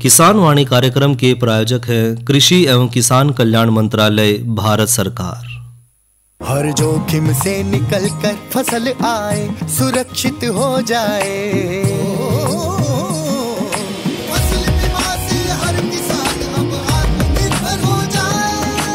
किसान वाणी कार्यक्रम के प्रायोजक है कृषि एवं किसान कल्याण मंत्रालय, भारत सरकार। हर जोखिम से निकल कर फसल आए, सुरक्षित हो जाए। फसल बीमा से हर किसान अब आत्मनिर्भर हो जाए।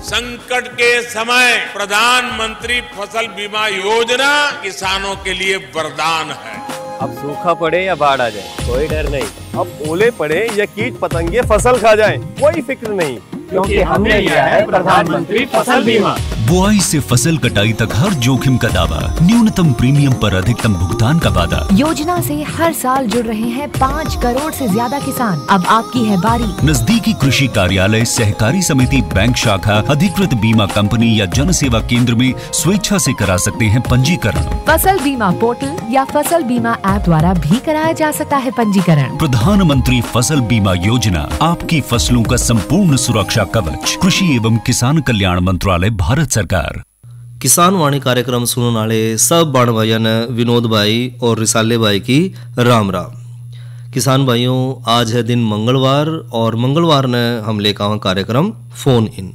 संकट के समय प्रधानमंत्री फसल बीमा योजना किसानों के लिए वरदान है। अब सूखा पड़े या बाढ़ आ जाए, कोई डर नहीं। अब ओले पड़े या कीट पतंगे फसल खा जाएं, कोई फिक्र नहीं, क्योंकि हमने लिया है प्रधानमंत्री फसल बीमा। बुआई से फसल कटाई तक हर जोखिम का दावा, न्यूनतम प्रीमियम पर अधिकतम भुगतान का वादा। योजना से हर साल जुड़ रहे हैं 5 करोड़ से ज्यादा किसान। अब आपकी है बारी। नजदीकी कृषि कार्यालय, सहकारी समिति, बैंक शाखा, अधिकृत बीमा कंपनी या जन सेवा केंद्र में स्वेच्छा से करा सकते हैं पंजीकरण। फसल बीमा पोर्टल या फसल बीमा ऐप द्वारा भी कराया जा सकता है पंजीकरण। प्रधानमंत्री फसल बीमा योजना, आपकी फसलों का संपूर्ण सुरक्षा कवच। कृषि एवं किसान कल्याण मंत्रालय, भारत सरकार। किसान वाणी कार्यक्रम सुनने वाले सब बाण भाइयों ने विनोद भाई और रिसाले भाई की राम राम। किसान भाइयों, आज है दिन मंगलवार और मंगलवार ने हम लेकर आए कार्यक्रम फोन इन।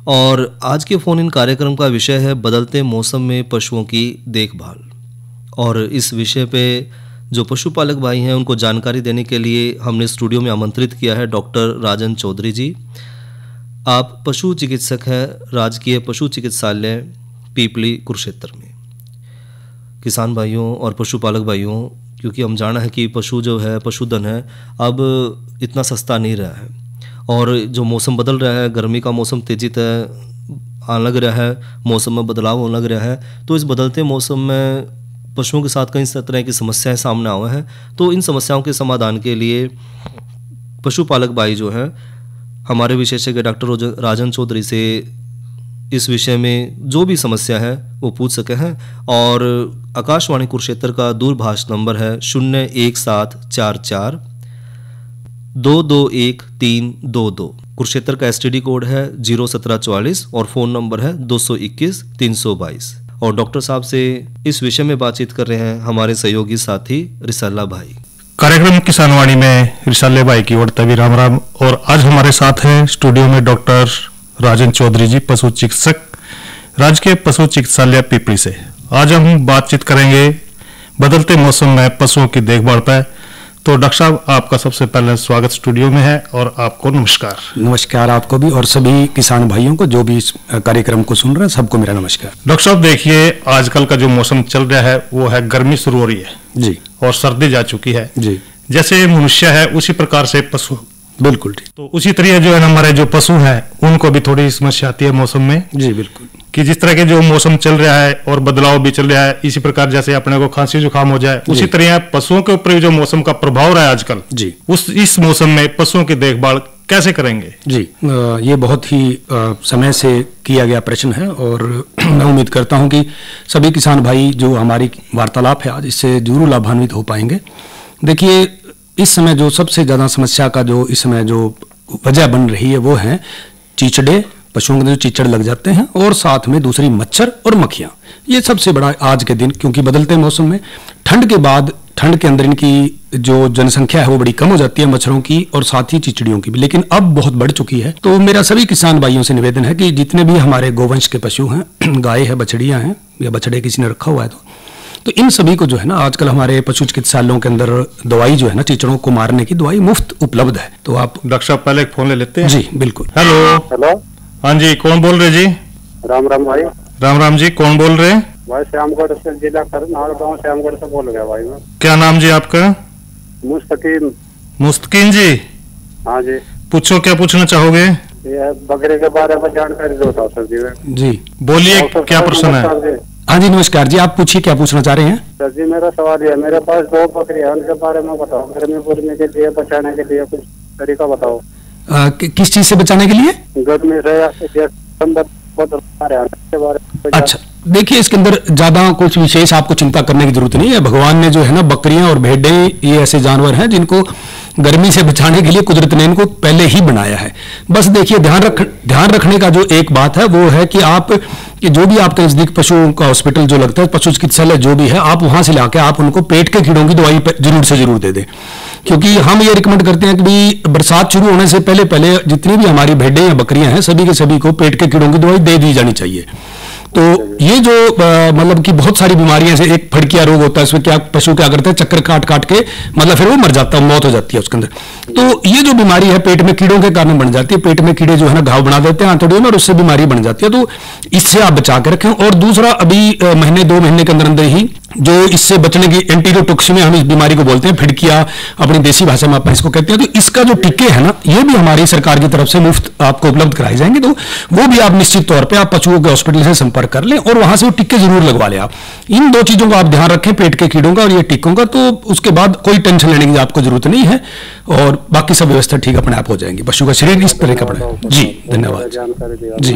और आज के फोन इन कार्यक्रम का विषय है बदलते मौसम में पशुओं की देखभाल। और इस विषय पे जो पशुपालक भाई हैं उनको जानकारी देने के लिए हमने स्टूडियो में आमंत्रित किया है डॉक्टर राजन चौधरी जी। आप पशु चिकित्सक हैं राजकीय पशु चिकित्सालय पीपली कुरुक्षेत्र में। किसान भाइयों और पशुपालक भाइयों, क्योंकि हम जाना है कि पशु जो है, पशुधन है, अब इतना सस्ता नहीं रहा है। और जो मौसम बदल रहा है, गर्मी का मौसम तेजी से आने लग रहा है, मौसम में बदलाव होने लग रहा है, तो इस बदलते मौसम में पशुओं के साथ कई तरह की समस्याएं सामने आए हैं। तो इन समस्याओं के समाधान के लिए पशुपालक भाई जो हैं हमारे विशेषज्ञ डॉक्टर राजन चौधरी से इस विषय में जो भी समस्या है वो पूछ सके हैं। और आकाशवाणी कुरुक्षेत्र का दूरभाष नंबर है 01744 221 कुरुक्षेत्र का STD कोड है 01744 और फ़ोन नंबर है 221 322। और डॉक्टर साहब से इस विषय में बातचीत कर रहे हैं हमारे सहयोगी साथी रिसाला भाई। कार्यक्रम किसान वाणी में रिसाले भाई की ओर तभी राम राम। और आज हमारे साथ हैं स्टूडियो में डॉक्टर राजन चौधरी जी, पशु चिकित्सक, राजकीय पशु चिकित्सालय पीपली से। आज हम बातचीत करेंगे बदलते मौसम में पशुओं की देखभाल पर। तो डॉक्टर साहब, आपका सबसे पहले स्वागत स्टूडियो में है और आपको नमस्कार। नमस्कार आपको भी और सभी किसान भाइयों को जो भी इस कार्यक्रम को सुन रहे हैं सबको मेरा नमस्कार। डॉक्टर साहब देखिए, आजकल का जो मौसम चल रहा है वो है गर्मी शुरू हो रही है जी, और सर्दी जा चुकी है जी। जैसे मनुष्य है उसी प्रकार से पशु, बिल्कुल ठीक। तो उसी तरह जो है हमारे जो पशु हैं उनको भी थोड़ी समस्या आती है मौसम में जी, बिल्कुल। कि जिस तरह के जो मौसम चल रहा है और बदलाव भी चल रहा है, इसी प्रकार जैसे अपने को खांसी जुकाम हो जाए उसी तरह पशुओं के ऊपर जो मौसम का प्रभाव रहा है आजकल जी, इस मौसम में पशुओं की देखभाल कैसे करेंगे जी। ये बहुत ही समय से किया गया प्रश्न है और मैं उम्मीद करता हूं कि सभी किसान भाई जो हमारी वार्तालाप है आज इससे जरूर लाभान्वित हो पाएंगे। देखिए, इस समय जो सबसे ज्यादा समस्या का जो इस समय जो वजह बन रही है वो है चीचड़े, पशुओं के जो चीचड़ लग जाते हैं, और साथ में दूसरी मच्छर और मक्खियां। ये सबसे बड़ा आज के दिन, क्योंकि बदलते मौसम में ठंड के बाद ठंड के अंदर इनकी जो जनसंख्या है वो बड़ी कम हो जाती है, मच्छरों की और साथ ही चिचड़ियों की भी, लेकिन अब बहुत बढ़ चुकी है। तो मेरा सभी किसान भाइयों से निवेदन है कि जितने भी हमारे गोवंश के पशु हैं, गाय है, बछड़ियां हैं या बछड़े किसी ने रखा हुआ है तो इन सभी को जो है ना आजकल हमारे पशु चिकित्सालयों के अंदर दवाई जो है ना चीचड़ों को मारने की दवाई मुफ्त उपलब्ध है। तो आप डॉक्टर साहब पहले एक फोन ले लेते हैं। जी बिल्कुल। हेलो हेलो, हाँ जी, कौन बोल रहे जी? राम राम भाई। राम राम जी, कौन बोल रहे हैं? भाई श्यामगढ़ से, जिला करनाल, गाँव श्यामगढ़ से बोल गया भाई मैं। क्या नाम जी आपका? मुस्तकीम। मुस्तकीन जी, हाँ जी, पूछो, क्या पूछना चाहोगे? ये बकरे के बारे में जानकारी दो था सर जी। जी बोलिए, क्या प्रश्न है? हाँ जी, नमस्कार जी, आप पूछिए, क्या पूछना चाह रहे हैं? सर जी, मेरा सवाल ये है, मेरे पास 2 बकरी है, उनके बारे में बताओ। गर्मी पुरने के लिए, बचाने के लिए कुछ तरीका बताओ। किस चीज से बचाने के लिए? गर्मी से के बारे में। अच्छा, देखिए, इसके अंदर ज्यादा कुछ विशेष आपको चिंता करने की जरूरत नहीं है। भगवान ने जो है ना, बकरियां और भेड़ें ये ऐसे जानवर हैं जिनको गर्मी से बचाने के लिए कुदरत ने इनको पहले ही बनाया है। बस देखिए, ध्यान रखने का जो एक बात है वो है कि आप कि जो भी आपके नजदीक पशुओं का हॉस्पिटल जो लगता है, पशु चिकित्सालय जो भी है, आप वहां से लाके आप उनको पेट के कीड़ों की दवाई जरूर से जरूर दे दें। क्योंकि हम ये रिकमेंड करते हैं कि भी बरसात शुरू होने से पहले जितनी भी हमारी भेड़ें या बकरियां हैं, सभी के सभी को पेट के कीड़ों की दवाई दे दी जानी चाहिए। तो ये जो मतलब कि बहुत सारी बीमारियां से, एक फड़किया रोग होता है, इसमें क्या पशु क्या करते हैं, चक्कर काट काट के मतलब फिर वो मर जाता है, मौत हो जाती है उसके अंदर। तो ये जो बीमारी है पेट में कीड़ों के कारण बन जाती है। पेट में कीड़े जो है ना घाव बना देते हैं आंतड़ियों में, और उससे बीमारी बन जाती है। तो इससे आप बचा के रखें। और दूसरा, अभी महीने 2 महीने के अंदर अंदर ही जो इससे बचने की एंटीरोटॉक्सिमिया हम इस बीमारी को बोलते हैं, फिड़किया अपनी देसी भाषा में अपन इसको कहते हैं। तो इसका जो टीके है ना, ये भी हमारी सरकार की तरफ से मुफ्त आपको उपलब्ध कराए जाएंगे। तो वो भी आप निश्चित तौर पे आप पशुओं के हॉस्पिटल से संपर्क कर लें और वहां से वो टीके जरूर लगवा लें। आप इन 2 चीजों का आप ध्यान रखें, पेट के कीड़ों का और ये टीकों का। तो उसके बाद कोई टेंशन लेने की आपको जरूरत नहीं है और बाकी सब व्यवस्था ठीक अपने आप हो जाएंगी। पशु का शरीर इस तरह का बना। जी धन्यवाद जी,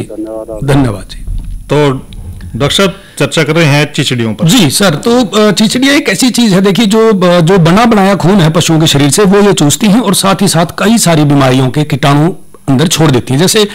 धन्यवाद जी। तो डॉक्टर साहब चर्चा कर रहे हैं चिचड़ियों पर। जी सर, तो चिचड़ियाँ एक ऐसी चीज है, देखिए, जो बना बनाया खून है पशुओं के शरीर से, वो ये चूसती हैं और साथ ही साथ कई सारी बीमारियों के कीटाणु अंदर छोड़ देती हैं। जैसे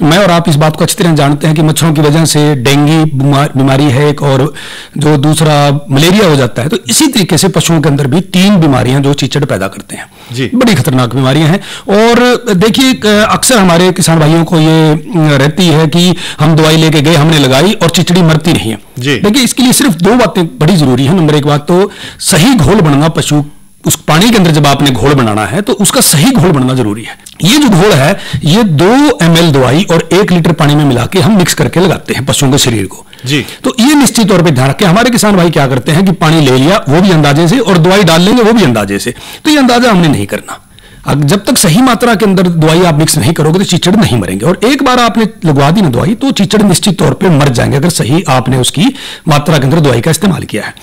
मैं और आप इस बात को अच्छी तरह जानते हैं कि मच्छरों की वजह से डेंगू बीमारी है एक, और जो दूसरा मलेरिया हो जाता है। तो इसी तरीके से पशुओं के अंदर भी 3 बीमारियां जो चीचड़ पैदा करते हैं, जी, बड़ी खतरनाक बीमारियां हैं। और देखिए, अक्सर हमारे किसान भाइयों को ये रहती है कि हम दवाई लेके गए, हमने लगाई और चिचड़ी मरती नहीं है। देखिए, इसके लिए सिर्फ 2 बातें बड़ी जरूरी है। नंबर 1 बात तो सही घोल बनना, पशु उस पानी के अंदर जब आपने घोल बनाना है तो उसका सही घोल बनना जरूरी है। ये जो घोल है, ये 2 ml दवाई और 1 लीटर पानी में मिला के हम मिक्स करके लगाते हैं पशुओं के शरीर को। जी, तो ये निश्चित तौर पे ध्यान रखें। हमारे किसान भाई क्या करते हैं कि पानी ले लिया, वो भी अंदाजे से, और दवाई डाल लेंगे वो भी अंदाजे से। तो ये अंदाजा हमने नहीं करना। जब तक सही मात्रा के अंदर दवाई आप मिक्स नहीं करोगे तो चीचड़ नहीं मरेंगे। और एक बार आपने लगवा दी ना दवाई, तो चीचड़ निश्चित तौर पे मर जाएंगे, अगर सही आपने उसकी मात्रा के अंदर दवाई का इस्तेमाल किया है।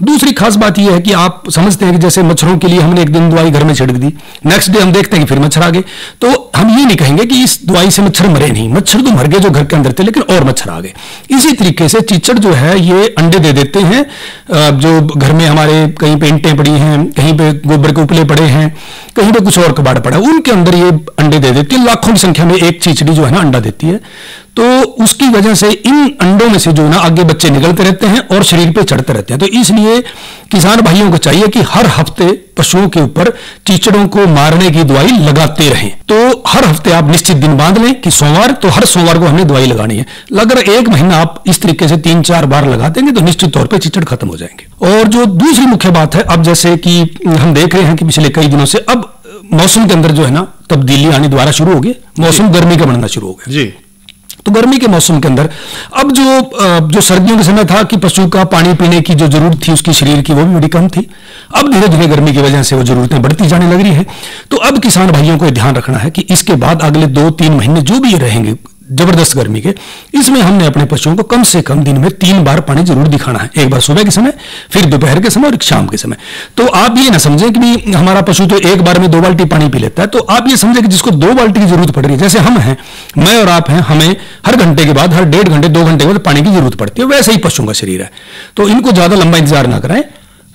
दूसरी खास बात यह है कि आप समझते हैं कि जैसे मच्छरों के लिए हमने एक दिन दवाई घर में छिड़क दी, नेक्स्ट डे हम देखते हैं कि फिर मच्छर आ गए। तो हम ये नहीं कहेंगे कि इस दवाई से मच्छर मरे नहीं, मच्छर तो मर गए जो घर के अंदर थे, लेकिन और मच्छर आ गए। इसी तरीके से चीचड़ जो है ये अंडे दे देते हैं। जो घर में हमारे कहीं पे ईंटें पड़ी हैं, कहीं पे गोबर के उपले पड़े हैं, कहीं पे कुछ और कबाड़ पड़ा है, उनके अंदर ये अंडे दे देती है। लाखों की संख्या में एक चीचड़ी जो है ना अंडा देती है। तो उसकी वजह से इन अंडों में से जो ना आगे बच्चे निकलते रहते हैं और शरीर पे चढ़ते रहते हैं। तो इसलिए किसान भाइयों को चाहिए कि हर हफ्ते पशुओं के ऊपर चीचड़ों को मारने की दवाई लगाते रहें। तो हर हफ्ते आप निश्चित दिन बांध लें कि सोमवार, तो हर सोमवार को हमने दवाई लगानी है। अगर 1 महीना आप इस तरीके से 3-4 बार लगा देंगे तो निश्चित तौर पर चीचड़ खत्म हो जाएंगे। और जो दूसरी मुख्य बात है, अब जैसे कि हम देख रहे हैं कि पिछले कई दिनों से अब मौसम के अंदर जो है ना तब्दीली आने द्वारा शुरू हो गई, मौसम गर्मी का बनना शुरू हो गया। जी, तो गर्मी के मौसम के अंदर अब जो सर्दियों के समय था कि पशु का पानी पीने की जो जरूरत थी उसकी शरीर की, वो भी बड़ी कम थी। अब धीरे धीरे गर्मी की वजह से वो जरूरतें बढ़ती जाने लग रही है। तो अब किसान भाइयों को ध्यान रखना है कि इसके बाद अगले 2-3 महीने जो भी रहेंगे जबरदस्त गर्मी के, इसमें हमने अपने पशुओं को कम से कम दिन में 3 बार पानी जरूर दिखाना है। एक बार सुबह के समय, फिर दोपहर के समय और एक शाम के समय। तो आप ये ना समझें कि भी हमारा पशु तो एक बार में 2 बाल्टी पानी पी लेता है। तो आप ये समझें कि जिसको 2 बाल्टी की जरूरत पड़ रही है, जैसे हम हैं, मैं और आप हैं, हमें हर घंटे के बाद, हर 1.5 घंटे 2 घंटे के बाद पानी की जरूरत पड़ती है, वैसे ही पशुओं का शरीर है। तो इनको ज्यादा लंबा इंतजार ना कराएं।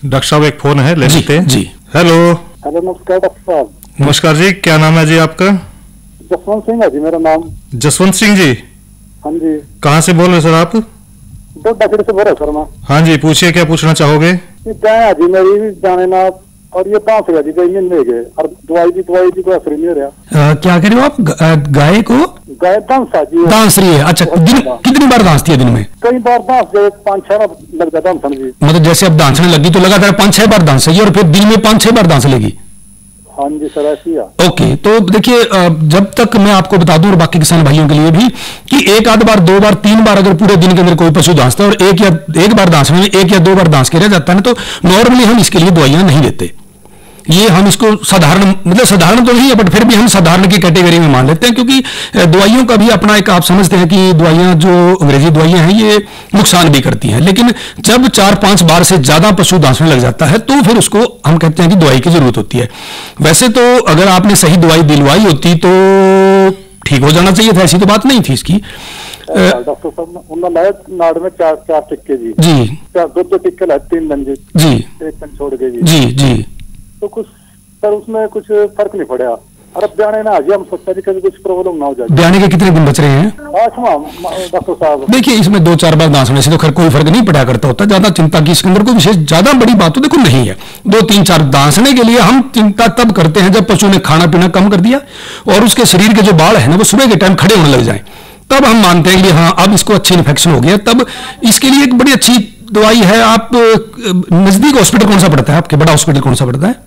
डॉक्टर साहब एक फोन है, ले लेते हैं। जी, हेलो नमस्कार डॉक्टर साहब। नमस्कार जी, क्या नाम है जी आपका? जसवंत सिंह है जी मेरा नाम। जसवंत सिंह जी, हाँ जी। कहाँ से बोल रहे सर आप? डॉक्टर से बोल रहे सर मैं। हाँ जी, पूछिए, क्या पूछना चाहोगे? गाय जी मेरी जाने ना, और ये 5 गया जी कहीं ले गए, और दवाई भी कोई असर नहीं हो रहा। क्या कह रहे हो आप? गाय को गाय दांसा जी, दांस रही है। अच्छा, कितनी बार दांसती है दिन में? कई बार दांस गए, 5-6 लग जाता जी। मतलब जैसे अब दांसने लगी तो लगातार 5-6 बार दांसेगी और फिर दिन में 5-6 बार दांस लेगी? हाँ जी सर, ऐसी है। ओके, तो देखिए, जब तक मैं आपको बता दूं और बाकी किसान भाइयों के लिए भी कि 1 आध बार, 2 बार, 3 बार अगर पूरे दिन के अंदर कोई पशु दांसता है और एक बार दांसने में 1 या 2 बार दांस के रह जाता है ना, तो नॉर्मली हम इसके लिए दवाइयां नहीं देते। ये हम इसको साधारण, मतलब साधारण तो नहीं है बट फिर भी हम साधारण की कैटेगरी में मान लेते हैं, क्योंकि दवाइयों का भी अपना एक, आप समझते हैं कि दवाइयां जो अंग्रेजी दवाइयां हैं ये नुकसान भी करती हैं, लेकिन जब 4-5 बार से ज्यादा पशु दांसने लग जाता है तो फिर उसको हम कहते हैं कि दवाई की जरूरत होती है। वैसे तो अगर आपने सही दवाई दिलवाई होती तो ठीक हो जाना चाहिए था, ऐसी तो बात नहीं थी इसकी। डॉक्टर साहब उन्होंने लाया नाड़ में 4 टिक्के जी, 2 टिक्के लाए 3 दिन जी, 1 दिन छोड़ के जी, तो कुछ सर उसमें कुछ फर्क नहीं पड़ा। अरे ब्याने ना आज हम सोचते हैं कि कुछ प्रॉब्लम ना हो जाए। ब्याने के कितने दिन बच रहे हैं? डॉक्टर साहब देखिए, इसमें 2-4 बार दांसने से तो खैर कोई फर्क नहीं पड़ा करता होता, ज्यादा चिंता की इसके अंदर कोई विशेष ज्यादा बड़ी बात तो देखो नहीं है। 2-3-4 दांसने के लिए हम चिंता तब करते हैं जब पशु ने खाना पीना कम कर दिया और उसके शरीर के जो बाल है ना वो सुबह के टाइम खड़े होने लग जाए, तब हम मानते हैं कि हाँ अब इसको अच्छी इन्फेक्शन हो गया। तब इसके लिए एक बड़ी अच्छी दवाई है। आप नजदीक हॉस्पिटल कौन सा पड़ता है आपके, बड़ा हॉस्पिटल कौन सा पड़ता है?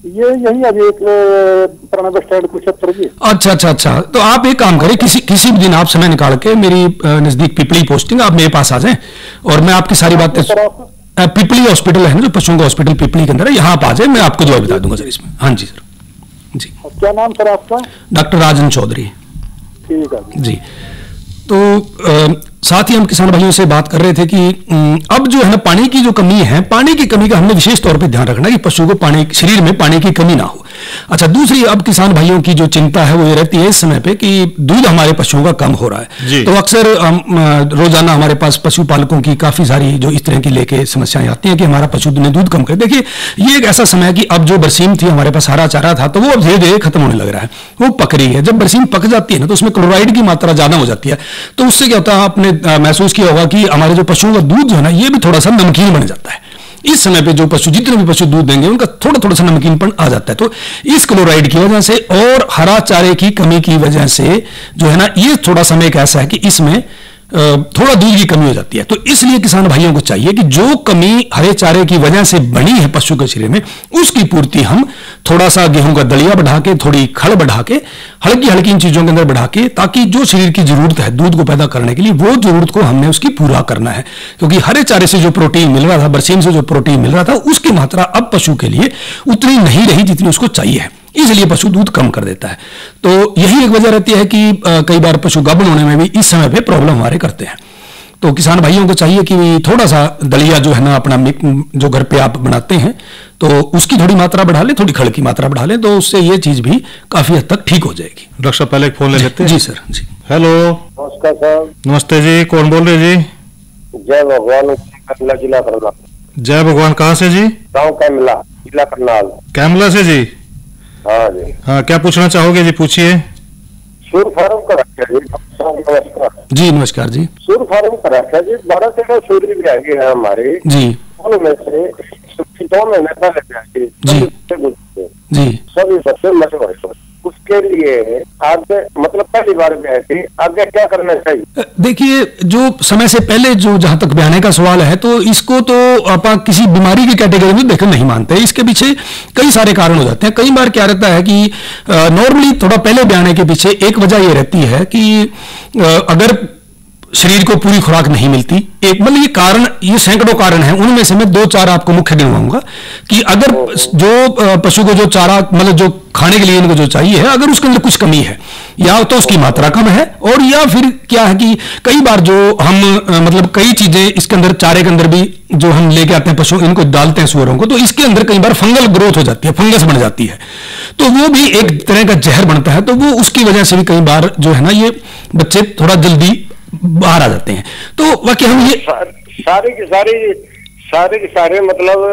ये यही अभी एक पुराना बस स्टैंड कुरुक्षेत्र जी। अच्छा, तो आप एक काम करें, किसी भी दिन आप समय निकाल के मेरी नजदीक पिपली पोस्टिंग, आप मेरे पास आ जाएं और मैं आपकी सारी बातें, पिपली हॉस्पिटल है ना जो पशुओं का हॉस्पिटल पिपली के अंदर है, यहाँ आप आ जाए, मैं आपको दवाई बता दूंगा सर इसमें। हाँ जी सर, जी। क्या नाम सर आपका? डॉक्टर राजन चौधरी। ठीक है जी। तो साथ ही हम किसान भाइयों से बात कर रहे थे कि अब जो है ना पानी की जो कमी है, पानी की कमी का हमने विशेष तौर पे ध्यान रखना कि पशु को पानी, शरीर में पानी की कमी ना हो। अच्छा, दूसरी अब किसान भाइयों की जो चिंता है वो ये रहती है इस समय पे कि दूध हमारे पशुओं का कम हो रहा है। तो अक्सर रोजाना हमारे पास पशुपालकों की काफी सारी जो इस तरह की लेके समस्याएं आती हैं कि हमारा पशु ने दूध कम कर। देखिए, ये एक ऐसा समय है कि अब जो बरसीम थी हमारे पास, हरा चारा था, तो वो अब धीरे धीरे खत्म होने लग रहा है, वो पक रही है। जब बरसीम पक जाती है ना तो उसमें क्लोराइड की मात्रा ज्यादा हो जाती है, तो उससे क्या होता है, आपने महसूस किया होगा कि हमारे जो पशुओं का दूध जो है ना ये भी थोड़ा सा नमकीन बन जाता है। इस समय पे जो पशु, जितने भी पशु दूध देंगे उनका थोड़ा थोड़ा सा नमकीनपन आ जाता है। तो इस क्लोराइड की वजह से और हरा चारे की कमी की वजह से जो है ना, ये थोड़ा समय एक ऐसा है कि इसमें थोड़ा दूध की कमी हो जाती है। तो इसलिए किसान भाइयों को चाहिए कि जो कमी हरे चारे की वजह से बनी है पशु के शरीर में, उसकी पूर्ति हम थोड़ा सा गेहूं का दलिया बढ़ा के, थोड़ी खल बढ़ा के, हल्की हल्की इन चीजों के अंदर बढ़ा के, ताकि जो शरीर की जरूरत है दूध को पैदा करने के लिए, वो जरूरत को हमने उसकी पूरा करना है। क्योंकि हरे चारे से जो प्रोटीन मिल रहा था, बरसीम से जो प्रोटीन मिल रहा था, उसकी मात्रा अब पशु के लिए उतनी नहीं रही जितनी उसको चाहिए है, इसलिए पशु दूध कम कर देता है। तो यही एक वजह रहती है कि कई बार पशु गाभिन होने में भी इस समय पे प्रॉब्लम हमारे करते हैं। तो किसान भाइयों को चाहिए कि थोड़ा सा दलिया जो है ना अपना जो घर पे आप बनाते हैं तो उसकी थोड़ी मात्रा बढ़ा लें, थोड़ी खल की मात्रा बढ़ा लें, तो उससे ये चीज भी काफी हद तक ठीक हो जाएगी। डॉक्टर साहब पहले एक फोन ले लेते हैं। जी सर, जी। हेलो, नमस्कार सर। नमस्ते जी, कौन बोल रहे जी? जय भगवान, जिला करनाल। जय भगवान, कहाँ से जी? गाँव कैमला, जिला करनाल। कैमला से जी? हाँ जी। हाँ, क्या पूछना चाहोगे जी, पूछिए। सूर फार्म का रखा जी। नमस्कार जी। नमस्कार जी। सूर फार्म का रखा जी, 12 सूर्य भी आगे है हमारे जी, उनमें से 2 महीने पहले आगे जी सभी सबसे मशहूर। उसके लिए आगे मतलब पहली बार गए थे, आगे क्या करना चाहिए? देखिए, जो समय से पहले जो जहां तक बयाने का सवाल है, तो इसको तो आप किसी बीमारी की कैटेगरी में देखकर नहीं मानते। इसके पीछे कई सारे कारण हो जाते हैं। कई बार क्या रहता है कि नॉर्मली थोड़ा पहले बयाने के पीछे एक वजह यह रहती है कि अगर शरीर को पूरी खुराक नहीं मिलती, एक मतलब ये कारण, ये सैकड़ों कारण हैं, उनमें से मैं 2-4 आपको मुख्य गिनवाऊंगा कि अगर जो पशु को जो चारा मतलब जो खाने के लिए इनको जो चाहिए है, अगर उसके अंदर कुछ कमी है या तो उसकी मात्रा कम है, और या फिर क्या है कि कई बार जो हम मतलब कई चीजें इसके अंदर, चारे के अंदर भी जो हम लेके आते हैं पशु, इनको डालते हैं सुअरों को, तो इसके अंदर कई बार फंगल ग्रोथ हो जाती है, फंगस बन जाती है, तो वो भी एक तरह का जहर बनता है। तो वो उसकी वजह से भी कई बार जो है ना ये बच्चे थोड़ा जल्दी बाहर आ जाते हैं। तो वाकई हम ये सारे के सारे मतलब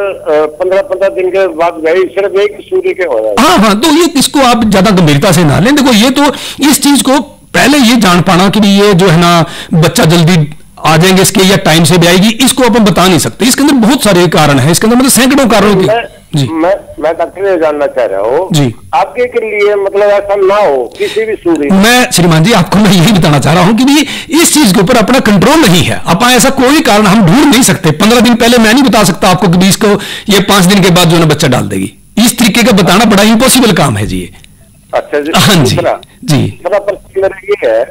15-15 दिन के बाद गए, सिर्फ एक सूर्य के हो जाए। हाँ, तो ये इसको आप ज्यादा गंभीरता से ना लें। देखो, ये तो इस चीज को पहले ये जान पाना कि ये जो है ना बच्चा जल्दी आ जाएंगे इसके या टाइम से भी आएगी, इसको अपन बता नहीं सकते। इसके अंदर बहुत सारे कारण हैं, इसके अंदर मतलब सैकड़ों कारणों के। जी, मैं डॉक्टर ये जानना चाह रहा हूँ जी, आपके के लिए मतलब ऐसा ना हो किसी भी सूर्य। मैं श्रीमान जी आपको मैं यही बताना चाह रहा हूँ कि इस चीज के ऊपर अपना कंट्रोल नहीं है। आप ऐसा कोई कारण हम ढूंढ नहीं सकते। 15 दिन पहले मैं नहीं बता सकता आपको कि इसको ये 5 दिन के बाद जो है बच्चा डाल देगी। इस तरीके का बताना बड़ा इम्पॉसिबल काम है जी। अच्छा जी। हाँ जी, जी। मेरा प्रश्न ये है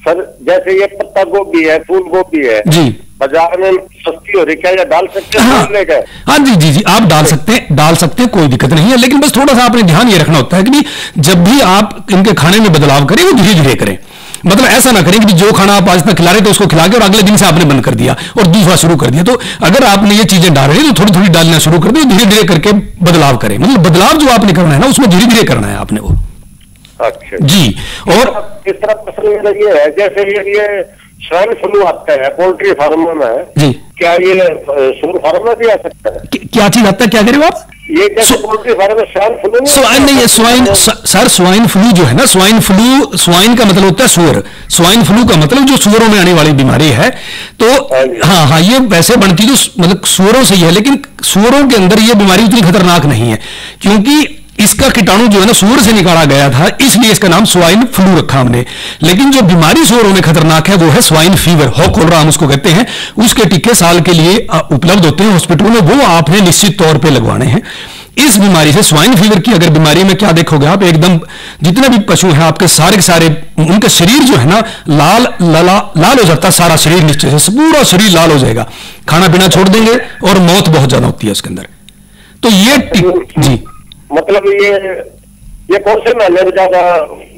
सर, जैसे ये पत्ता गोभी है, फूल गोभी है जी, बाजार में सस्ती हो रही, क्या डाल सकते हैं? हाँ जी जी जी, आप डाल सकते हैं, कोई दिक्कत नहीं है। लेकिन बस थोड़ा सा आपने ध्यान ये रखना होता है कि जब भी आप इनके खाने में बदलाव करें वो धीरे धीरे करें। मतलब ऐसा ना करें कि जो खाना आप आज तक खिला रहे थे उसको खिला के और अगले दिन से आपने बंद कर दिया और दूसरा शुरू कर दिया। तो अगर आपने ये चीजें डाल रहे हैं तो थोड़ी थोड़ी डालना शुरू कर दो, धीरे धीरे करके बदलाव करें। मतलब बदलाव जो आपने करना है ना उसमें धीरे धीरे करना है आपने वो। अच्छा जी। और इस तरह प्रश्न मेरा ये है, जैसे ये स्वाइन फ्लू आता है पोल्ट्री फार्म में जी, क्या ये सूर फार्म में भी आ सकता है? क्या चीज आता है, क्या कह रहे हो आप? ये जैसे पोल्ट्री फार्म में स्वाइन फ्लू स्वाइन नहीं है, स्वाइन फ्लू जो है ना, स्वाइन का मतलब होता है सुअर। स्वाइन फ्लू का मतलब जो सुअरों में आने वाली बीमारी है। तो हाँ, ये वैसे बनती तो मतलब सुअरों से ही है, लेकिन सुअरों के अंदर ये बीमारी उतनी खतरनाक नहीं है क्योंकि इसका कीटाणु जो है ना सूअर से निकाला गया था, इसलिए इसका नाम स्वाइन फ्लू रखा हमने। लेकिन जो बीमारी सूअरों में खतरनाक है वो है स्वाइन फीवर, हॉक कोलरा हम उसको कहते हैं। उसके टीके साल के लिए उपलब्ध होते हैं हॉस्पिटलों में, वो आपने निश्चित तौर पे लगवाने हैं। इस बीमारी से, स्वाइन फीवर की अगर बीमारी में क्या देखोगे आप, एकदम जितने भी पशु हैं आपके सारे के सारे, उनका शरीर जो है ना लाल हो जाता है, सारा शरीर नीचे से पूरा शरीर लाल हो जाएगा, खाना पीना छोड़ देंगे और मौत बहुत ज्यादा होती है उसके अंदर। तो ये जी मतलब ये कौन से महीने में ज्यादा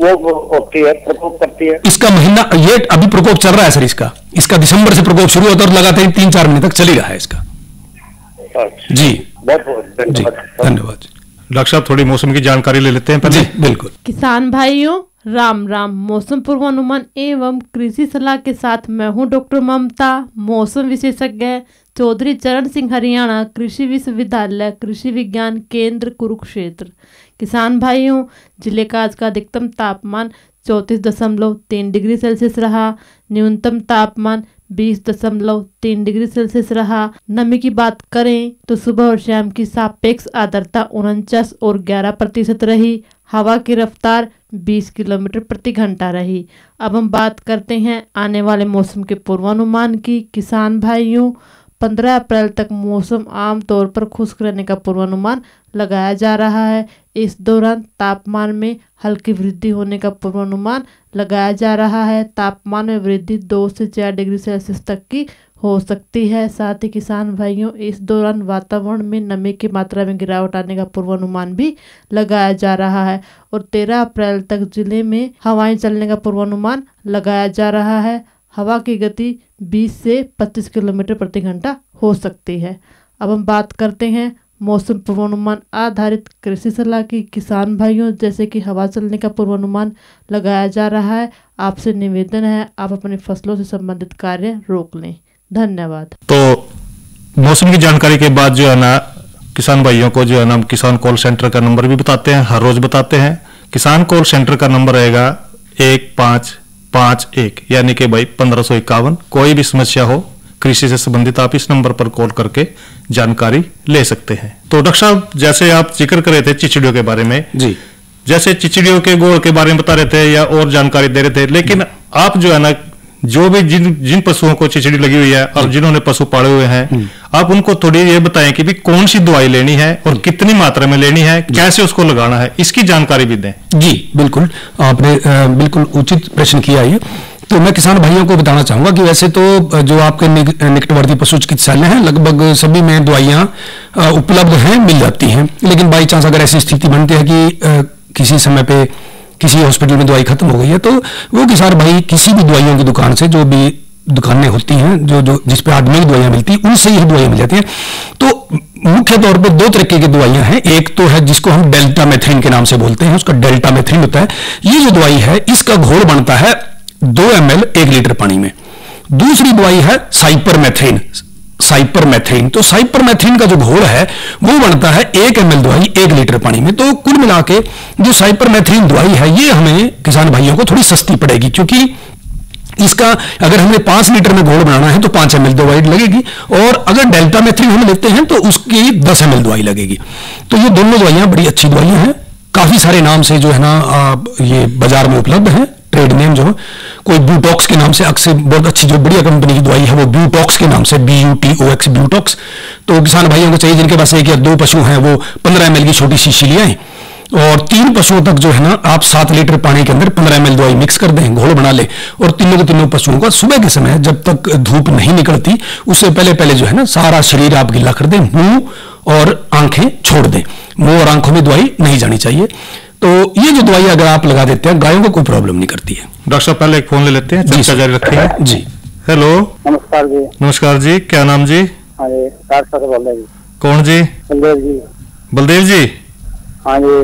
वो होती है, प्रकोप करती है? इसका महीना, ये अभी प्रकोप चल रहा है सर। इसका दिसंबर से प्रकोप शुरू होता है और लगातार 3-4 महीने तक चल ही रहा है इसका। जी बहुत बहुत धन्यवाद। डॉक्टर साहब थोड़ी मौसम की जानकारी ले लेते हैं। जी बिल्कुल। किसान भाइयों राम राम। मौसम पूर्वानुमान एवं कृषि सलाह के साथ मैं हूं डॉक्टर ममता, मौसम विशेषज्ञ, चौधरी चरण सिंह, हरियाणा कृषि विश्वविद्यालय कृषि विज्ञान केंद्र कुरुक्षेत्र। किसान भाइयों, जिले का आज का अधिकतम तापमान 34.3 डिग्री सेल्सियस रहा। न्यूनतम तापमान 20.3 डिग्री सेल्सियस रहा। नमी की बात करें तो सुबह और शाम की सापेक्ष आर्द्रता 49 और 11% रही। हवा की रफ्तार 20 किलोमीटर प्रति घंटा रही। अब हम बात करते हैं आने वाले मौसम के पूर्वानुमान की। किसान भाइयों, 15 अप्रैल तक मौसम आमतौर पर खुश्क रहने का पूर्वानुमान लगाया जा रहा है। इस दौरान तापमान में हल्की वृद्धि होने का पूर्वानुमान लगाया जा रहा है। तापमान में वृद्धि 2 से 4 डिग्री सेल्सियस तक की हो सकती है। साथ ही किसान भाइयों, इस दौरान वातावरण में नमी की मात्रा में गिरावट आने का पूर्वानुमान भी लगाया जा रहा है। और 13 अप्रैल तक जिले में हवाएं चलने का पूर्वानुमान लगाया जा रहा है। हवा की गति 20 से 25 किलोमीटर प्रति घंटा हो सकती है। अब हम बात करते हैं मौसम पूर्वानुमान आधारित कृषि सलाह की। किसान भाइयों, जैसे कि हवा चलने का पूर्वानुमान लगाया जा रहा है, आपसे निवेदन है आप अपनी फसलों से संबंधित कार्य रोक लें। धन्यवाद। तो मौसम की जानकारी के बाद जो है ना किसान भाइयों को जो है ना हम किसान कॉल सेंटर का नंबर भी बताते हैं, हर रोज बताते हैं। किसान कॉल सेंटर का नंबर रहेगा 1551, यानी कि भाई 1551। कोई भी समस्या हो कृषि से संबंधित आप इस नंबर पर कॉल करके जानकारी ले सकते हैं। तो डॉक्टर साहब, जैसे आप जिक्र कर रहे थे चिचड़ियों के बारे में, जी, जैसे चिचड़ियों के गोड़ के बारे में बता रहे थे या और जानकारी दे रहे थे, लेकिन आप जो है ना जो भी जिन पशुओं को चिचड़ी लगी हुई है और जिन्होंने पशु पाले हुए हैं, आप उनको थोड़ी ये बताएं कि भी कौन सी दवाई लेनी है और कितनी मात्रा में लेनी है, कैसे उसको लगाना है, इसकी जानकारी भी दें। जी बिल्कुल, आपने बिल्कुल उचित प्रश्न किया ये। तो मैं किसान भाइयों को बताना चाहूंगा कि वैसे तो जो आपके निकटवर्ती पशु चिकित्सालय हैं लगभग सभी में दवाइयां उपलब्ध हैं, मिल जाती हैं। लेकिन बाई चांस अगर ऐसी स्थिति बनती है कि किसी समय पे किसी हॉस्पिटल में दवाई खत्म हो गई है, तो वो किसान भाई किसी भी दवाइयों की दुकान से, जो भी दुकानें होती हैं जो जिस पे आदमी की दवाइयां मिलती हैं, उनसे ही दवाइयां मिल जाती हैं। तो मुख्य तौर पे 2 तरीके की दवाइयां हैं। एक तो है जिसको हम डेल्टामेथ्रिन के नाम से बोलते हैं, उसका डेल्टामेथ्रिन होता है। ये जो दवाई है इसका घोल बनता है 2 ml 1 लीटर पानी में। दूसरी दवाई है साइपरमेथ्रिन। तो साइपरमेथ्रिन का जो घोल है वो बनता है 1 ml दवाई 1 लीटर पानी में। तो कुल मिला के जो साइपरमेथ्रिन दवाई है ये हमें किसान भाइयों को थोड़ी सस्ती पड़ेगी, क्योंकि इसका अगर हमें 5 लीटर में घोल बनाना है तो 5 ml दवाई लगेगी, और अगर डेल्टामेथ्रिन हम लेते हैं तो उसकी 10 ml दवाई लगेगी। तो ये दोनों दवाइयां बड़ी अच्छी दवाइयां हैं, काफी सारे नाम से जो है ना ये बाजार में उपलब्ध है। ट्रेड नेम जो कोई ब्यूटॉक्स के नाम से, अक्सर बहुत अच्छी जो बढ़िया कंपनी की दवाई है वो ब्यूटॉक्स के नाम से, BUTOX ब्यूटॉक्स। तो किसान भाइयों को चाहिए जिनके पास 1 या 2 पशु हैं वो 15 ml की छोटी शीशी ले आए और 3 पशुओं तक जो है ना आप 7 लीटर पानी के अंदर 15 ml दवाई मिक्स कर दें, घोल बना ले, और तीनों के तीनों पशुओं का सुबह के समय जब तक धूप नहीं निकलती उससे पहले पहले जो है ना सारा शरीर आप गिला कर दें, मुंह और आंखें छोड़ दें, मुंह और आंखों में दवाई नहीं जानी चाहिए। तो ये जो दवाई अगर आप लगा देते हैं गायों को कोई प्रॉब्लम नहीं करती है। डॉक्टर साहब पहले एक फोन ले लेते हैं, चर्चा जारी रखेंगे। जी हेलो, नमस्कार जी। नमस्कार जी, क्या नाम जी? हाँ जी, बोल रहे जी। कौन जी? बलदेव जी। बलदेव जी, हाँ जी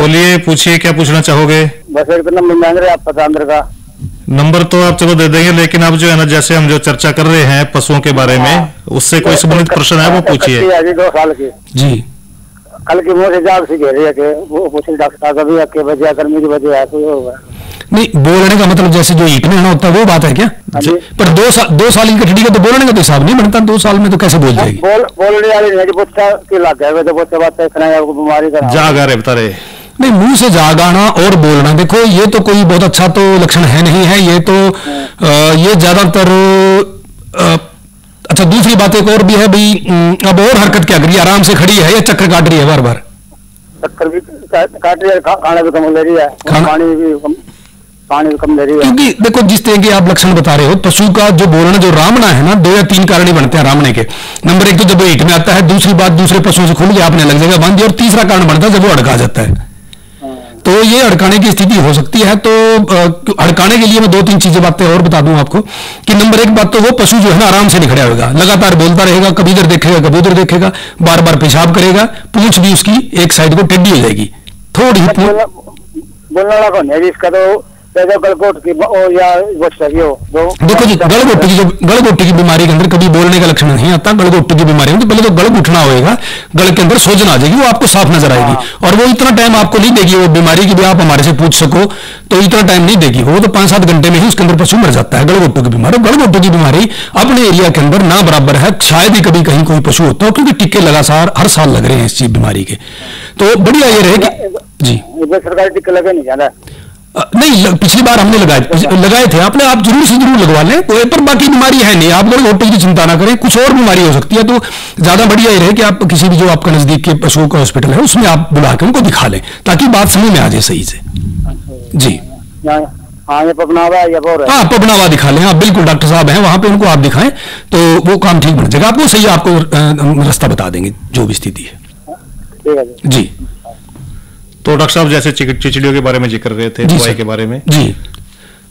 बोलिए, पूछिए, क्या पूछना चाहोगे? बस एक तो नंबर मांग रहे आप प्रधान का। नंबर तो आप चलो दे देंगे, लेकिन अब जो है ना जैसे हम जो चर्चा कर रहे हैं पशुओं के बारे में, उससे कोई संबंधित प्रश्न है वो पूछिए। 2 साल की जी, कल की मुंह से जाग से कह रही है कि वो पूछे डॉक्टर साहब अभी आपके वजह गर्मी की वजह है कोई होगा नहीं। बोलने का मतलब जैसे जो ईट में होता है वो बात है क्या? पर 2 साल की कठड़ी का तो बोलने का तो हिसाब नहीं बनता, 2 साल में तो कैसे बोल जाएगी? बोलने वाली नहीं, बच्चा की लग गया तो बच्चा बात इतना आपको बीमारी का जाग आ रहे बता रहे नहीं, मुंह से जाग आना और बोलना, देखो ये तो कोई बहुत अच्छा तो लक्षण है नहीं है, ये तो ये ज्यादातर। अच्छा, दूसरी बात एक और भी है भाई, अब और हरकत क्या करिए, आराम से खड़ी है या चक्कर काट रही है बार बार? चक्कर भी काट रही है, खाना भी कम ले रही है, पानी भी कम ले रही है। क्योंकि देखो जिस तरह के आप लक्षण बता रहे हो, पशु का जो बोलना जो रामना है ना, 2 या 3 कारण ही बनते हैं रामने के। नंबर 1 तो जब वो ईट में आता है, दूसरी बात दूसरे पशुओं से खुल के आपने लग जाएगा बांध दिया, और तीसरा कारण बनता है जब वो अड़का जाता है। तो ये अड़काने की स्थिति हो सकती है। तो अड़काने के लिए मैं 2-3 चीजें बातें और बता दूं आपको कि नंबर 1 बात तो वो पशु जो है ना आराम से नहीं खड़ा होगा, लगातार बोलता रहेगा, कभी इधर देखेगा कभी उधर देखेगा, बार बार पेशाब करेगा, पूंछ भी उसकी एक साइड को टेढ़ी हो जाएगी, थोड़ी ही बोलने वाला कौन है इसका? तो गलगोट की या देखो जी, गलगोटी की बीमारी के अंदर कभी बोलने का लक्षण नहीं आता। गलगोटी की बीमारी में तो पहले तो गल उठना होगा, गल के अंदर सोजन आ जाएगी, वो आपको साफ नजर आएगी, और वो इतना टाइम आपको नहीं देगी वो बीमारी की भी आप हमारे से पूछ सको तो इतना टाइम नहीं देगी, वो तो 5-7 घंटे में ही उसके अंदर पशु मर जाता है। गलगोटू की बीमारी, गलगोटू की बीमारी अपने एरिया के अंदर ना बराबर है, शायद ही कभी कहीं कोई पशु होता हो, क्योंकि टीके लगातार हर साल लग रहे हैं इस चीज बीमारी के। तो बढ़िया ये रहे कि जी सरकारी टीके लगे नहीं जाना नहीं, पिछली बार हमने लगाए थे, आप जरूर से जरूर लगवा लें, पर बाकी बीमारी है नहीं, आप लोग होटल की चिंता ना करें, कुछ और बीमारी हो सकती है। तो ज्यादा बढ़िया ये रहे कि आप किसी भी जो आपका नजदीक के पशुओं का हॉस्पिटल है उसमें आप बुला के उनको दिखा लें, ताकि बात समझ में आ जाए सही से। जी हाँ, पबनावा दिखा लें आप, बिल्कुल डॉक्टर साहब हैं वहां पे, उनको आप दिखाएं तो वो काम ठीक बन जाएगा, आपको सही आपको रास्ता बता देंगे जो भी स्थिति है। जी, तो डॉक्टर साहब जैसे चिचड़ियों के बारे में जिक्र कर रहे थे, दवाई के बारे में जी,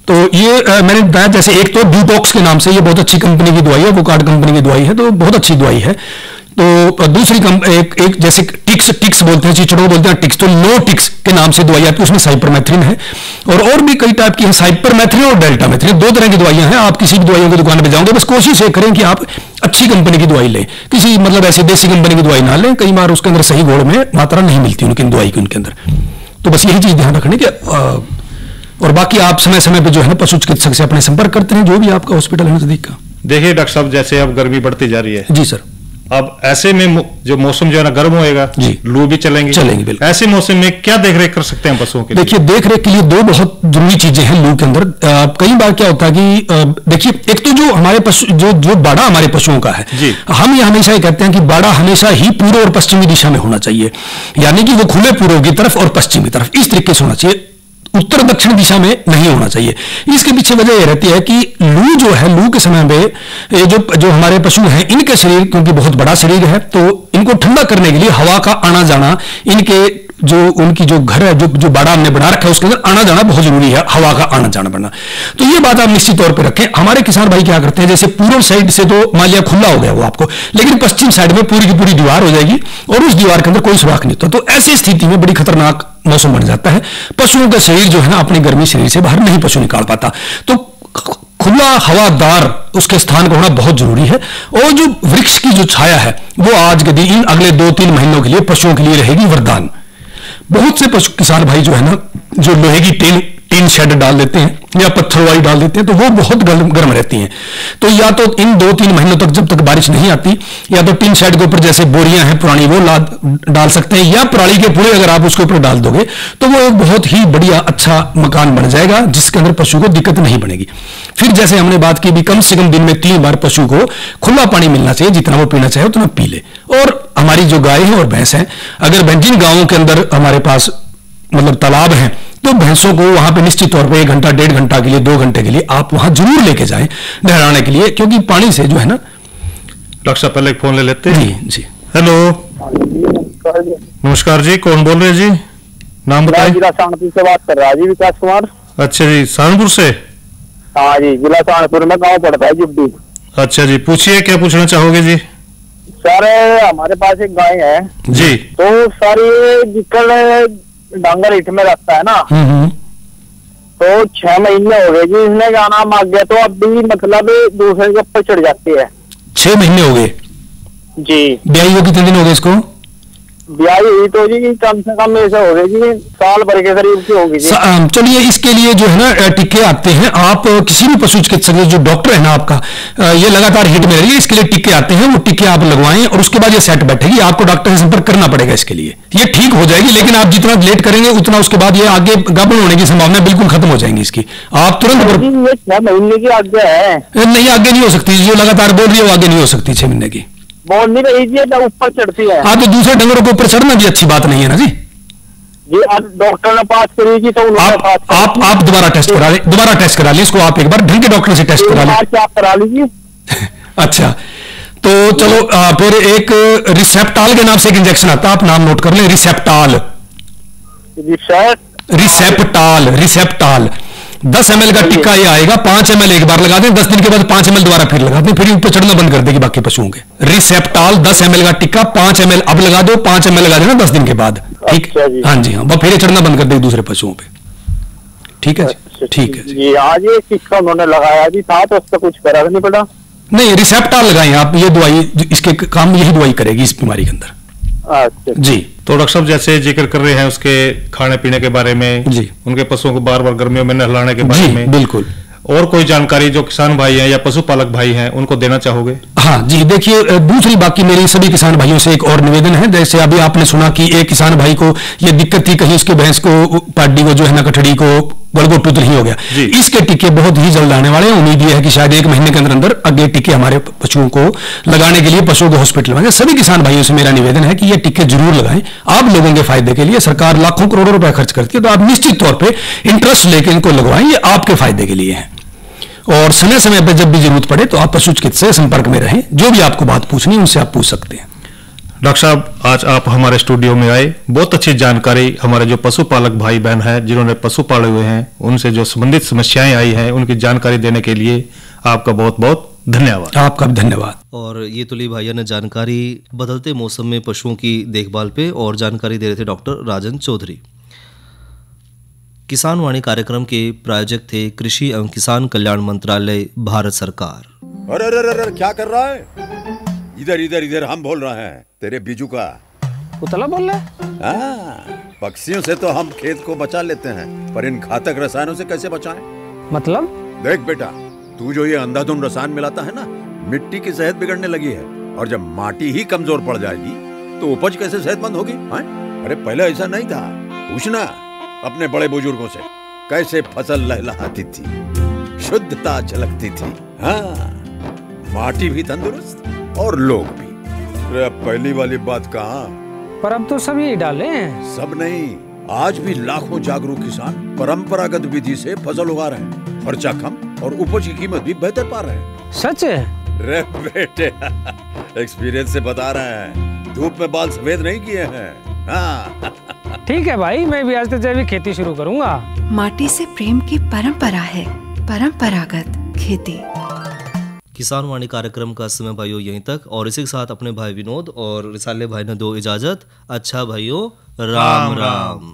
तो ये मैंने बताया जैसे एक तो ब्यूटॉक्स के नाम से ये बहुत अच्छी कंपनी की दवाई है, वो कार्ड कंपनी की दवाई है, तो बहुत अच्छी दवाई है। तो दूसरी एक जैसे टिक्स बोलते हैं, चिचड़ों बोलते हैं टिक्स, तो लो टिक्स के नाम से दवाई आती है, उसमें साइपरमेथ्रिन है, और भी कई टाइप की है, साइपरमेथ्रिन और डेल्टामेथ्रिन, 2 तरह की दवाइयां हैं। आप किसी भी दवाइयों की दुकान पे जाओगे, बस कोशिश ये करें कि आप अच्छी कंपनी की दवाई लें, किसी मतलब ऐसी देसी कंपनी की दवाई ना लें, कई बार उसके अंदर सही घोल में मात्रा नहीं मिलती उनकी दवाई की उनके अंदर। तो बस यही चीज ध्यान रखने के, और बाकी आप समय समय पे जो है ना पशु चिकित्सक से अपने संपर्क करते हैं, जो भी आपका हॉस्पिटल है नजदीक का। देखिए डॉक्टर साहब, जैसे अब गर्मी बढ़ती जा रही है जी सर, अब ऐसे में जो मौसम जो है ना गर्म होएगा, लू भी चलेंगे बिल्कुल। ऐसे मौसम में क्या देखरेख कर सकते हैं पशुओं के लिए? देखिए, देखरेख के लिए 2 बहुत जरूरी चीजें हैं लू के अंदर। कई बार क्या होता है कि देखिए, एक तो जो हमारे पशु जो बाड़ा हमारे पशुओं का है, हम ये हमेशा ये कहते हैं कि बाड़ा हमेशा ही पूर्व और पश्चिमी दिशा में होना चाहिए, यानी कि वो खुले पूर्व की तरफ और पश्चिमी तरफ इस तरीके से होना चाहिए, उत्तर दक्षिण दिशा में नहीं होना चाहिए। इसके पीछे वजह यह रहती है कि लू जो है, लू के समय में जो हमारे पशु हैं, इनके शरीर क्योंकि बहुत बड़ा शरीर है, तो इनको ठंडा करने के लिए हवा का आना जाना, इनके उनकी जो घर है, जो बाड़ा हमने बना रखा है, उसके अंदर आना जाना बहुत जरूरी है, हवा का आना जाना बढ़ना। तो ये बात आप निश्चित तौर पे रखें। हमारे किसान भाई क्या करते हैं, जैसे पूर्व साइड से तो मान लिया खुला हो गया वो आपको, लेकिन पश्चिम साइड में पूरी की पूरी दीवार हो जाएगी और उस दीवार के अंदर कोई सुराख नहीं होता। तो ऐसी स्थिति में बड़ी खतरनाक मौसम बन जाता है, पशुओं का शरीर जो है ना अपनी गर्मी शरीर से बाहर नहीं पशु निकाल पाता। तो खुला हवादार उसके स्थान का होना बहुत जरूरी है, और जो वृक्ष की जो छाया है वो आज के दिन इन अगले 2-3 महीनों के लिए पशुओं के लिए रहेगी वरदान। बहुत से पशु किसान भाई जो है ना, जो लोहे की टीन शेड डाल देते हैं या पत्थरवाई डाल देते हैं, तो वो बहुत गर्म रहती हैं। तो या तो इन 2-3 महीनों तक जब तक बारिश नहीं आती, या तो टीन शेड के ऊपर जैसे बोरियां हैं पुरानी वो डाल सकते हैं, या पराली के पूरे अगर आप उसके ऊपर डाल दोगे तो वो एक बहुत ही बढ़िया अच्छा मकान बन जाएगा, जिसके अंदर पशु को दिक्कत नहीं बनेगी। फिर जैसे हमने बात की भी, कम से कम दिन में 3 बार पशु को खुला पानी मिलना चाहिए, जितना वो पीना चाहे उतना पी ले। और हमारी जो गाय है और भैंस है, अगर जिन गांवों के अंदर हमारे पास मतलब तालाब हैं, तो भैंसों को वहां पे निश्चित तौर पे 1 घंटा 1.5 घंटा के लिए 2 घंटे के लिए आप वहां जरूर लेके जाएं नहलाने के लिए, क्योंकि पानी से जो है ना। डॉक्टर साहब पहले एक फोन ले लेते हैं। जी जी हेलो नमस्कार जी, कौन बोल रहे हैं जी, नाम बताएं। जिला सहारनपुर से बात कर रहा है जी, विकास कुमार। अच्छा जी, सहारनपुर से। हाँ जी, जिला सहारनपुर में गाँव पड़ता है जुब्बी। अच्छा जी, पूछिए क्या पूछना चाहोगे जी। सर हमारे पास एक गाय है जी, तो सारी जिक्र डांगर हिट में रखता है ना, तो 6 महीने हो गए जी, इसने क्या नाम आ गया, तो अब भी मतलब दूसरे के ऊपर चढ़ जाती है। 6 महीने हो गए जी। ब्याई को कितने दिन हो गए इसको? ब्याई हुई तो जी कम से कम ऐसा हो गए जी, साल भर के करीब की होगी जी। चलिए, इसके लिए जो है ना टीके आते हैं, आप किसी भी पशु चिकित्सक जो डॉक्टर है ना आपका, ये लगातार हिट में रहिए, इसके लिए टीके आते हैं, वो टीके आप लगवाएं और उसके बाद ये सेट बैठेगी। आपको डॉक्टर से संपर्क करना पड़ेगा इसके लिए, ये ठीक हो जाएगी, लेकिन आप जितना लेट करेंगे उतना उसके बाद ये आगे गाभण होने की संभावना बिल्कुल खत्म हो जाएंगी इसकी। आप तुरंत 6 महीने की आज्ञा है। नहीं, आगे नहीं हो सकती, जो लगातार बोल रही है वो आगे नहीं हो सकती 6 महीने की। बोल नहीं रही जी, ऊपर चढ़ती है। हाँ, तो दूसरे डंगरों के ऊपर चढ़ना भी अच्छी बात नहीं है ना जी। जी आप डॉक्टर ने पास करेगी तो आप दोबारा टेस्ट करा ले, दोबारा टेस्ट करा लीजिए इसको, आप एक बार ढंग के डॉक्टर से टेस्ट करा लीजिए। आप करा लीजिए। अच्छा, तो चलो फिर एक रिसेप्टाल के नाम से एक इंजेक्शन आता है, आप नाम नोट कर लें, रिसेप्टाल। 10 ml का टीका ये आएगा, 5 ml एक बार लगा दें, 10 दिन के बाद 5 ml दोबारा फिर लगा दें, फिर ऊपर चढ़ना बंद कर देगी बाकी पशुओं के। रिसेप्टाल 10 ml का टीका, 5 ml अब लगा दो, 5 ml लगा देना 10 दिन के बाद, ठीक। हाँ जी, हाँ, फिर चढ़ना बंद कर देगी दूसरे पशुओं पे, ठीक है जी, ठीक है जी। आज ये टीका उन्होंने लगाया भी था तो उसका कुछ फर्क नहीं पड़ा। नहीं, रिसेप्टाल लगाएं आप, ये दवाई इसके काम यही दवाई करेगी इस बीमारी के अंदर। अच्छा जी, तो डॉक्टर साहब जैसे जिक्र कर रहे हैं उसके खाने पीने के बारे में जी, उनके पशुओं को बार बार गर्मियों में नहलाने के बारे में, बिल्कुल, और कोई जानकारी जो किसान भाई हैं या पशुपालक भाई हैं उनको देना चाहोगे? हाँ जी, देखिए दूसरी बाकी मेरी सभी किसान भाइयों से एक और निवेदन है। जैसे अभी आपने सुना कि एक किसान भाई को ये दिक्कत थी, कहीं उसके भैंस को पाड्डी को जो है ना कठड़ी को गलगोटू नहीं हो गया, इसके टीके बहुत ही जल्द आने वाले हैं। उम्मीद ये है कि शायद 1 महीने के अंदर अंदर आगे टीके हमारे पशुओं को लगाने के लिए पशुओं को हॉस्पिटल में। सभी किसान भाइयों से मेरा निवेदन है कि ये टीके जरूर लगाएं, आप लोगों के फायदे के लिए। सरकार लाखों करोड़ों रुपए खर्च करती है, तो आप निश्चित तौर पर इंटरेस्ट लेकर इनको लगवाएं, ये आपके फायदे के लिए है। और समय समय पर जब भी जरूरत पड़े तो आप पशु चिकित्सक से संपर्क में रहें, जो भी आपको बात पूछनी है उनसे आप पूछ सकते हैं। डॉक्टर साहब आज आप हमारे स्टूडियो में आए, बहुत अच्छी जानकारी हमारे जो पशुपालक भाई बहन हैं जिन्होंने पशु पाले हुए हैं उनसे जो संबंधित समस्याएं आई हैं उनकी जानकारी देने के लिए आपका बहुत बहुत धन्यवाद। आपका भी धन्यवाद। और ये तुली भैया ने जानकारी बदलते मौसम में पशुओं की देखभाल पे और जानकारी दे रहे थे डॉक्टर राजन चौधरी। किसान वाणी कार्यक्रम के प्रायोजक थे कृषि एवं किसान कल्याण मंत्रालय, भारत सरकार। अरे क्या कर रहा है? इधर इधर इधर हम बोल रहे हैं तेरे बीजू का। उतला बोल रहे? पक्षियों से तो हम खेत को बचा लेते हैं, पर इन घातक रसायनों से कैसे बचाएं? मतलब? देख बेटा, तू जो ये अंधाधुंध रसायन मिलाता है ना, मिट्टी की सेहत बिगड़ने लगी है, और जब माटी ही कमजोर पड़ जाएगी तो उपज कैसे सेहतमंद होगी? अरे पहले ऐसा नहीं था, पूछना अपने बड़े बुजुर्गों से, कैसे फसल लहलहाती थी, शुद्धता झलकती थी। हाँ, माटी भी तंदुरुस्त और लोग भी। अरे पहली वाली बात कहाँ? पर अब तो सब यही डाले हैं। सब नहीं, आज भी लाखों जागरूक किसान परंपरागत विधि से फसल उगा रहे हैं, खर्चा कम और उपज की कीमत भी बेहतर पा रहे हैं। सच है? रे बेटे, एक्सपीरियंस से बता रहे हैं, धूप में बाल सफेद नहीं किए हैं। हाँ। ठीक है भाई, मैं भी आज से जैविक खेती शुरू करूंगा। माटी से प्रेम की परंपरा है, परंपरागत खेती। किसान वाणी कार्यक्रम का समय भाइयों यहीं तक, और इसी के साथ अपने भाई विनोद और रिसाले भाई ने दो इजाजत। अच्छा भाइयों, राम राम।